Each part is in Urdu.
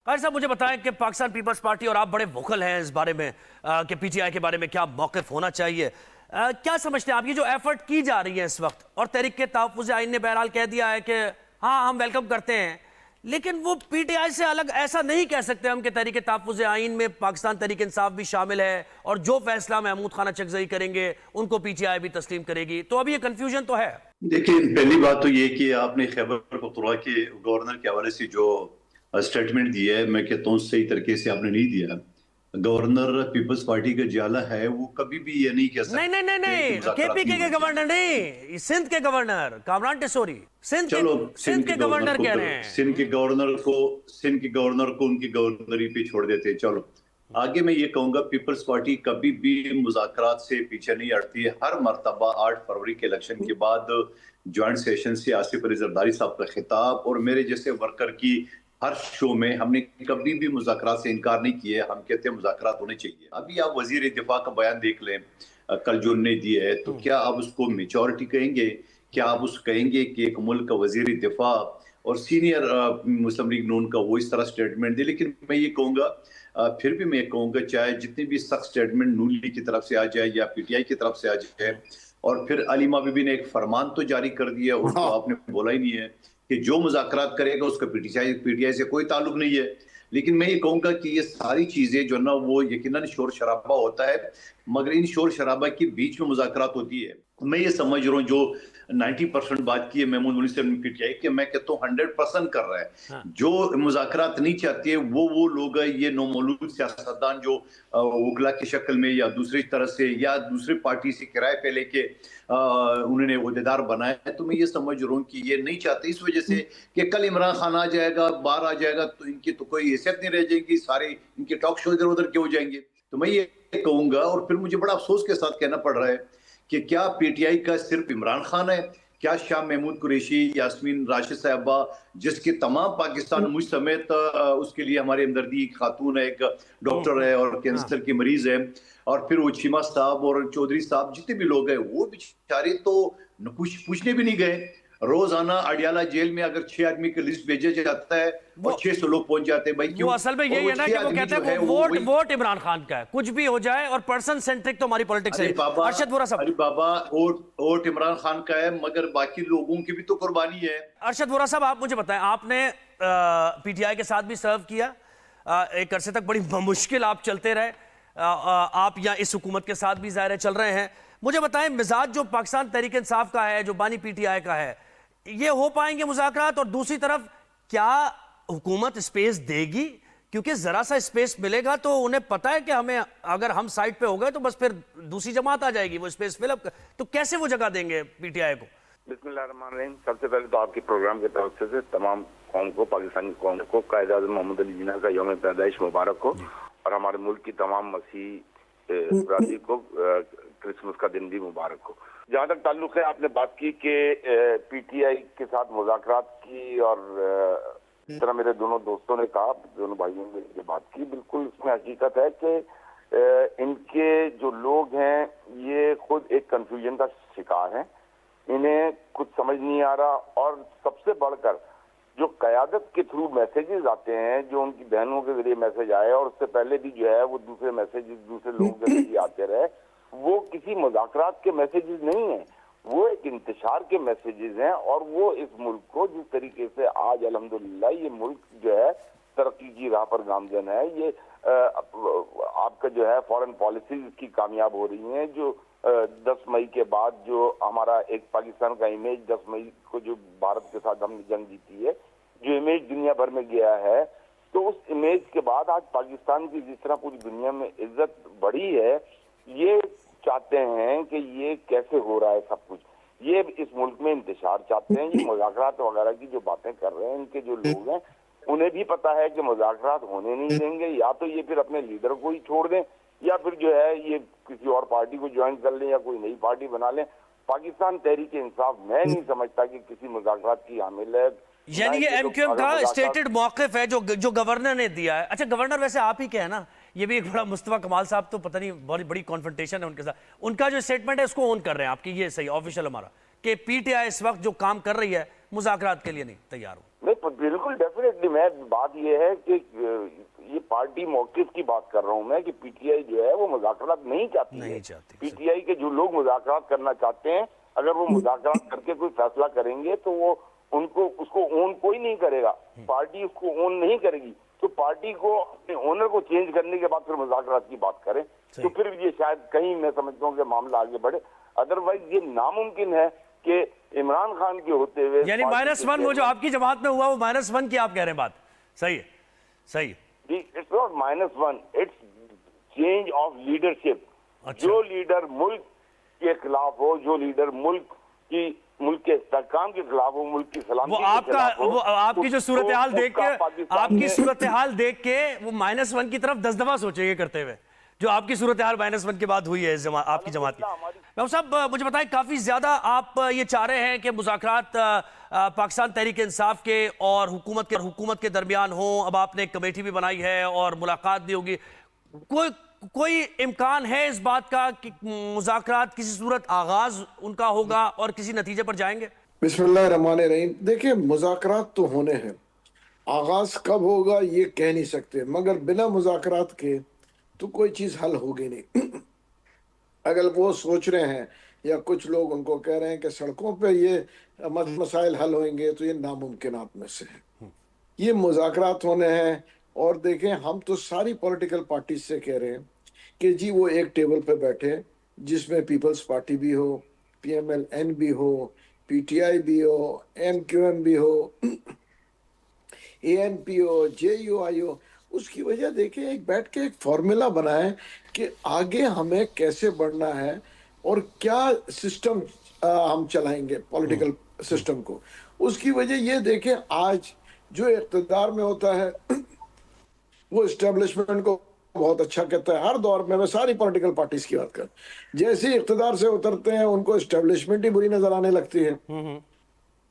حاج صاحب مجھے بتائیں کہ پاکستان پیپلز پارٹی اور آپ بڑے ووکل ہیں اس بارے میں کہ پی ٹی آئی کے بارے میں کیا موقف ہونا چاہیے، کیا سمجھتے ہیں آپ یہ جو ایفرٹ کی جا رہی ہے اس وقت، اور تحریک کے تحفظ آئین نے بہرحال کہہ دیا ہے کہ ہاں ہم ویلکم کرتے ہیں، لیکن وہ پی ٹی آئی سے الگ ایسا نہیں کہہ سکتے ہم کہ تحریک تحفظ آئین میں پاکستان تحریک انصاف بھی شامل ہے اور جو فیصلہ محمود خانہ چکزئی کریں گے ان کو پی ٹی آئی بھی تسلیم کرے گی، تو اب یہ کنفیوژن تو ہے۔ دیکھیں، پہلی بات تو یہ کہ آپ نے خیبر پختونخوا کے گورنر کے حوالے سے جو سٹیٹمنٹ دی ہے، میں کہتا ہوں صحیح طریقے سے آپ نے نہیں دیا۔ گورنر پیپلز پارٹی کا جیالہ ہے، وہ کبھی بھی یہ نہیں کہہ سکتے نہیں کے پی کے گورنر نہیں، سندھ کے گورنر کامران ٹیسوری سندھ کے گورنر کہہ رہے ہیں۔ سندھ کے گورنر کو ان کی گورنری پہ چھوڑ دیتے۔ چلو آگے میں یہ کہوں گا، پیپلز پارٹی کبھی بھی مذاکرات سے پیچھے نہیں ہٹتی ہے۔ ہر مرتبہ 8 فروری کے الیکشن کے بعد جوائنٹ سیشن سے آصف علی زرداری صاحب کا خطاب اور میرے جیسے ورکر کی ہر شو میں ہم نے کبھی بھی مذاکرات سے انکار نہیں کیے۔ ہم کہتے ہیں مذاکرات ہونے چاہیے۔ ابھی آپ وزیر دفاع کا بیان دیکھ لیں کل جو انہوں نے دی ہے، تو کیا آپ اس کو میچورٹی کہیں گے؟ کیا آپ اس کہیں گے کہ ایک ملک کا وزیر دفاع اور سینئر مسلم لیگ نون کا وہ اس طرح سٹیٹمنٹ دے؟ لیکن میں یہ کہوں گا، پھر بھی میں کہوں گا، چاہے جتنی بھی سخت سٹیٹمنٹ نون لیگ کی طرف سے آ جائے یا پی ٹی آئی کی طرف سے آ جائے، اور پھر علیمہ بی بی نے ایک فرمان تو جاری کر دیا، اس کو آپ نے بولا ہی نہیں ہے کہ جو مذاکرات کرے گا اس کا پی ٹی آئی سے کوئی تعلق نہیں ہے۔ لیکن میں یہ کہوں گا کہ یہ ساری چیزیں جو نا وہ یقیناً شور شرابہ ہوتا ہے، مگر ان شور شرابہ کے بیچ میں مذاکرات ہوتی ہے۔ میں یہ سمجھ رہا ہوں جو 90% بات کی ہے محمود منیر صاحب نے پی ٹی آئی کہ میں کہتا ہوں 100% کر رہا ہے۔ جو مذاکرات نہیں چاہتے وہ لوگ ہیں، یہ نومولود سیاستدان جو وکلا کی شکل میں یا دوسری طرح سے یا دوسری پارٹی سے کرائے پہ لے کے انہوں نے عہدیدار بنایا ہے۔ تو میں یہ سمجھ رہا ہوں کہ یہ نہیں چاہتے اس وجہ سے کہ کل عمران خان آ جائے گا، باہر آ جائے گا تو ان کی تو کوئی حیثیت نہیں رہ جائے گی، سارے ان کے ٹاک شو ادھر ادھر کے ہو جائیں گے۔ تو میں یہ کہوں گا، اور پھر مجھے بڑا افسوس کے ساتھ کہنا پڑ رہا ہے کہ کیا پی ٹی آئی کا صرف عمران خان ہے؟ کیا شاہ محمود قریشی، یاسمین راشد صاحبہ، جس کے تمام پاکستان مجھ سمیت اس کے لیے ہمارے ہمدردی خاتون ہے، ایک ڈاکٹر ہے اور کینسر کی مریض ہے، اور پھر وہ چیمہ صاحب اور چودھری صاحب جتنے بھی لوگ ہیں، وہ بیچارے تو پوچھنے بھی نہیں گئے۔ روزانہ اڈیالہ جیل میں اگر 6 آدمی کا لسٹ بھیجا جاتا ہے اور 600 لوگ پہنچ جاتے ہیں، بھائی کیوں؟ وہ اصل میں یہی ہے نا کہ وہ کہتے ہیں ووٹ عمران خان کا ہے، کچھ بھی ہو جائے، اور پرسن سینٹرک تو ہماری پولیٹکس ہے۔ ارشد وورا صاحب، ارے بابا، ووٹ عمران خان کا ہے مگر باقی لوگوں کی بھی تو قربانی ہے۔ ارشد وورا صاحب، آپ مجھے بتائیں، آپ نے پی ٹی آئی کے ساتھ بھی سرو کیا، ایک عرصے تک بڑی مشکل آپ چلتے رہے، آپ یہاں اس حکومت کے ساتھ بھی ظاہر ہے چل رہے ہیں۔ مجھے بتائیں، مزاج جو پاکستان تحریک انصاف کا ہے، جو بانی پی ٹی آئی کا ہے، یہ ہو پائیں گے مذاکرات؟ اور دوسری طرف کیا حکومت اسپیس دے گی؟ کیونکہ ذرا سا اسپیس ملے گا تو انہیں پتا ہے کہ ہمیں اگر ہم سائٹ پہ ہو گئے تو بس پھر دوسری جماعت آ جائے گی، وہ اسپیس فل اپ، تو کیسے وہ جگہ دیں گے پی ٹی آئی کو؟ بسم اللہ الرحمن الرحیم۔ سب سے پہلے تو آپ کے پروگرام کے طرف سے تمام قوم کو، پاکستانی قوم کو قائد اعظم محمد علی جناح کا یوم پیدائش مبارک ہو، اور ہمارے ملک کی تمام مسیح برادری کو کرسمس کا دن بھی مبارک ہو۔ جہاں تک تعلق ہے، آپ نے بات کی کہ پی ٹی آئی کے ساتھ مذاکرات کی، اور اس طرح میرے دونوں دوستوں نے کہا، دونوں بھائیوں نے یہ بات کی، بالکل اس میں حقیقت ہے کہ ان کے جو لوگ ہیں یہ خود ایک کنفیوژن کا شکار ہیں، انہیں کچھ سمجھ نہیں آ رہا، اور سب سے بڑھ کر جو قیادت کے تھرو میسیجز آتے ہیں، جو ان کی بہنوں کے ذریعے میسیج آئے، اور اس سے پہلے بھی جو ہے وہ دوسرے میسیجز دوسرے لوگوں کے ذریعے آتے رہے، وہ کسی مذاکرات کے میسیجز نہیں ہیں، وہ ایک انتشار کے میسیجز ہیں، اور وہ اس ملک کو جس طریقے سے آج الحمدللہ یہ ملک جو ہے ترقی کی راہ پر گامزن ہے، یہ آپ کا جو ہے فارن پالیسیز کی کامیاب ہو رہی ہیں، جو 10 مئی کے بعد جو ہمارا ایک پاکستان کا امیج 10 مئی کو جو بھارت کے ساتھ ہم نے جنگ جیتی ہے، جو امیج دنیا بھر میں گیا ہے، تو اس امیج کے بعد آج پاکستان کی جس طرح پوری دنیا میں عزت بڑھی ہے، یہ چاہتے ہیں کہ یہ کیسے ہو رہا ہے سب کچھ، یہ اس ملک میں انتشار چاہتے ہیں، یہ مذاکرات وغیرہ کی جو باتیں کر رہے ہیں، ان کے جو لوگ ہیں انہیں بھی پتا ہے کہ مذاکرات ہونے نہیں دیں گے، یا تو یہ پھر اپنے لیڈر کو ہی چھوڑ دیں، یا پھر جو ہے یہ کسی اور پارٹی کو جوائن کر لیں یا کوئی نئی پارٹی بنا لیں۔ پاکستان تحریک انصاف میں نہیں سمجھتا کہ کسی مذاکرات کی حامل ہے، یعنی یہ ایم کیو ایم کا اسٹیٹڈ موقف ہے جو گورنر نے دیا ہے۔ اچھا، گورنر ویسے آپ ہی کیا ہے نا، یہ بھی ایک بڑا مصطفیٰ کمال صاحب تو پتہ نہیں بہت بڑی کانفرنٹیشن ہے ان کے ساتھ، ان کا جو اسٹیٹمنٹ ہے اس کو اون کر رہے ہیں آپ کی، یہ صحیح آفیشل ہمارا کہ پی ٹی آئی اس وقت جو کام کر رہی ہے مذاکرات کے لیے نہیں تیار ہو؟ نہیں، بالکل ڈیفینیٹلی، میں بات یہ ہے کہ پارٹی موقف کی بات کر رہا ہوں میں کہ پی ٹی آئی جو ہے وہ مذاکرات نہیں چاہتی ہے. پی ٹی آئی کے جو لوگ مذاکرات کرنا چاہتے ہیں اگر وہ مذاکرات کر کے کوئی فیصلہ کریں گے تو وہ اس کو اون کوئی نہیں کرے گا, پارٹی اس کو اون نہیں کرے گی. تو پارٹی کو اپنے اونر کو چینج کرنے کے بعد پھر مذاکرات کی بات کریں تو پھر یہ شاید کہیں میں سمجھتا ہوں کہ معاملہ آگے بڑھے. ادروائز یہ ناممکن ہے کہ عمران خان کے ہوتے ہوئے یعنی -1 وہ جو آپ کی جماعت میں ہوا وہ -1 کی آپ کہہ رہے ہیں بات. صحیح ہے, صحیح. It's not -1, it's change of leadership. جو لیڈر ملک کے خلاف ہو, جو لیڈر ملک کے استحکام کے خلاف ہو, ملک کی سلامتی کے خلاف ہو, وہ آپ کی جو صورتحال دیکھ کے آپ کی صورتحال دیکھ کے وہ -1 کی طرف 10 دفعہ سوچیں گے کرتے ہوئے, جو آپ کی صورتحال -1 کے بعد ہوئی ہے آپ کی جماعت کی. محمود صاحب مجھے بتائیں, کافی زیادہ آپ یہ چاہ رہے ہیں کہ مذاکرات پاکستان تحریک انصاف کے اور حکومت کے درمیان ہوں. اب آپ نے ایک کمیٹی بھی بنائی ہے اور ملاقات بھی ہوگی. کوئی امکان ہے اس بات کا کہ مذاکرات کسی صورت آغاز ان کا ہوگا اور کسی نتیجے پر جائیں گے؟ بسم اللہ الرحمن الرحیم. دیکھیں مذاکرات تو ہونے ہیں, آغاز کب ہوگا یہ کہہ نہیں سکتے, مگر بنا مذاکرات کے تو کوئی چیز حل ہوگی نہیں. اگر وہ سوچ رہے ہیں یا کچھ لوگ ان کو کہہ رہے ہیں کہ سڑکوں پہ یہ مسائل حل ہوئیں گے تو یہ ناممکنات میں سے ہے. یہ مذاکرات ہونے ہیں. اور دیکھیں ہم تو ساری پولیٹیکل پارٹیز سے کہہ رہے ہیں کہ جی وہ ایک ٹیبل پہ بیٹھے جس میں پیپلز پارٹی بھی ہو, پی ایم ایل این بھی ہو, پی ٹی آئی بھی ہو, ایم کیو ایم بھی ہو, اے N P who, J you آئی ہو. اس کی وجہ دیکھیں ایک بیٹھ کے ایک فارمولا بنائیں کہ آگے ہمیں کیسے بڑھنا ہے اور کیا سسٹم ہم چلائیں گے پولیٹیکل سسٹم کو. اس کی وجہ یہ دیکھیں آج جو اقتدار میں ہوتا ہے وہ اسٹیبلشمنٹ کو بہت اچھا کہتا ہے. ہر دور میں ساری پولیٹیکل پارٹیز کی بات کر, جیسے اقتدار سے اترتے ہیں ان کو اسٹیبلشمنٹ ہی بری نظر آنے لگتی ہے,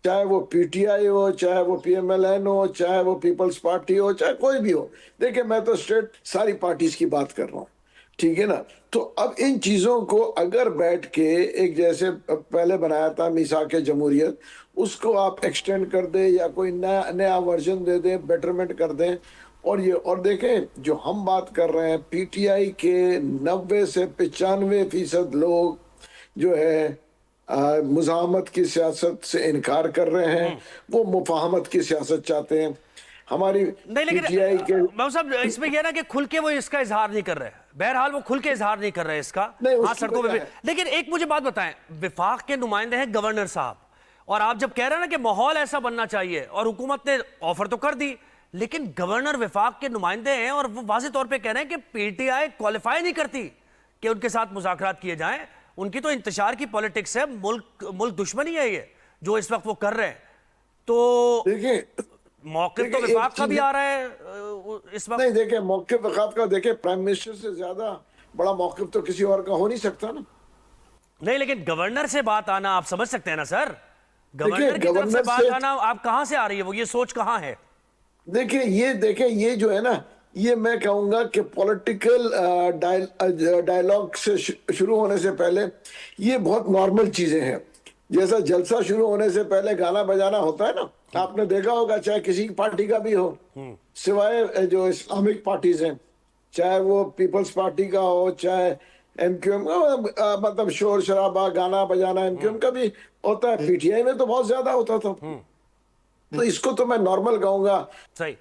چاہے وہ پی ٹی آئی ہو, چاہے وہ پی ایم ایل این ہو, چاہے وہ پیپلز پارٹی ہو, چاہے کوئی بھی ہو. دیکھیں میں تو اسٹریٹ ساری پارٹیز کی بات کر رہا ہوں, ٹھیک ہے نا. تو اب ان چیزوں کو اگر بیٹھ کے ایک جیسے پہلے بنایا تھا میثاق جمہوریت, اس کو آپ ایکسٹینڈ کر دیں یا کوئی نیا ورژن دے دیں, بیٹرمنٹ کر دیں. اور دیکھیں جو ہم بات کر رہے ہیں پی ٹی آئی کے 90 سے 95% لوگ جو ہے مزاحمت کی سیاست سے انکار کر رہے ہیں, وہ مفاہمت کی سیاست چاہتے ہیں. ہماری پی ٹی آئی کے محمود صاحب اس میں یہ نا کہ کھل کے وہ اس کا اظہار نہیں کر رہے, بہرحال وہ کھل کے اظہار نہیں کر رہے اس کا, ہاں سڑکوں پہ بھی. لیکن ایک مجھے بات بتائیں, وفاق کے نمائندے ہیں گورنر صاحب, اور آپ جب کہہ رہے ہیں نا کہ ماحول ایسا بننا چاہیے اور حکومت نے آفر تو کر دی, لیکن گورنر وفاق کے نمائندے ہیں اور وہ واضح طور پہ کہہ رہے ہیں کہ پی ٹی آئی کوالیفائی نہیں کرتی کہ ان کے ساتھ مذاکرات کیے جائیں. ان کی تو انتشار کی پولیٹکس ہے, ملک دشمنی ہے یہ جو اس وقت وہ کر رہے ہیں. تو موقف تو وفاق کا بھی آ رہا ہے اس وقت. نہیں دیکھیں موقف وفاق کا, دیکھیں پرائم منسٹر سے زیادہ بڑا موقف تو کسی اور کا ہو نہیں سکتا نا. نہیں لیکن گورنر سے بات آنا آپ سمجھ سکتے ہیں نا سر, گورنر کی طرف سے بات آنا آپ کہاں سے آ رہی ہے, وہ یہ سوچ کہاں ہے؟ دیکھیں یہ جو ہے نا, یہ میں کہوں گا کہ پولیٹیکل ڈائیلاگ سے شروع ہونے سے پہلے یہ بہت نارمل چیزیں ہیں. جیسا جلسہ شروع ہونے سے پہلے گانا بجانا ہوتا ہے نا, آپ نے دیکھا ہوگا چاہے کسی پارٹی کا بھی ہو, سوائے جو اسلامک پارٹیز ہیں, چاہے وہ پیپلز پارٹی کا ہو, چاہے ایم کیو ایم کا, مطلب شور شرابہ گانا بجانا ایم کیو ایم کا بھی ہوتا ہے, پی ٹی آئی میں تو بہت زیادہ ہوتا تھا. تو اس کو تو میں نارمل کہوں گا. صحیح.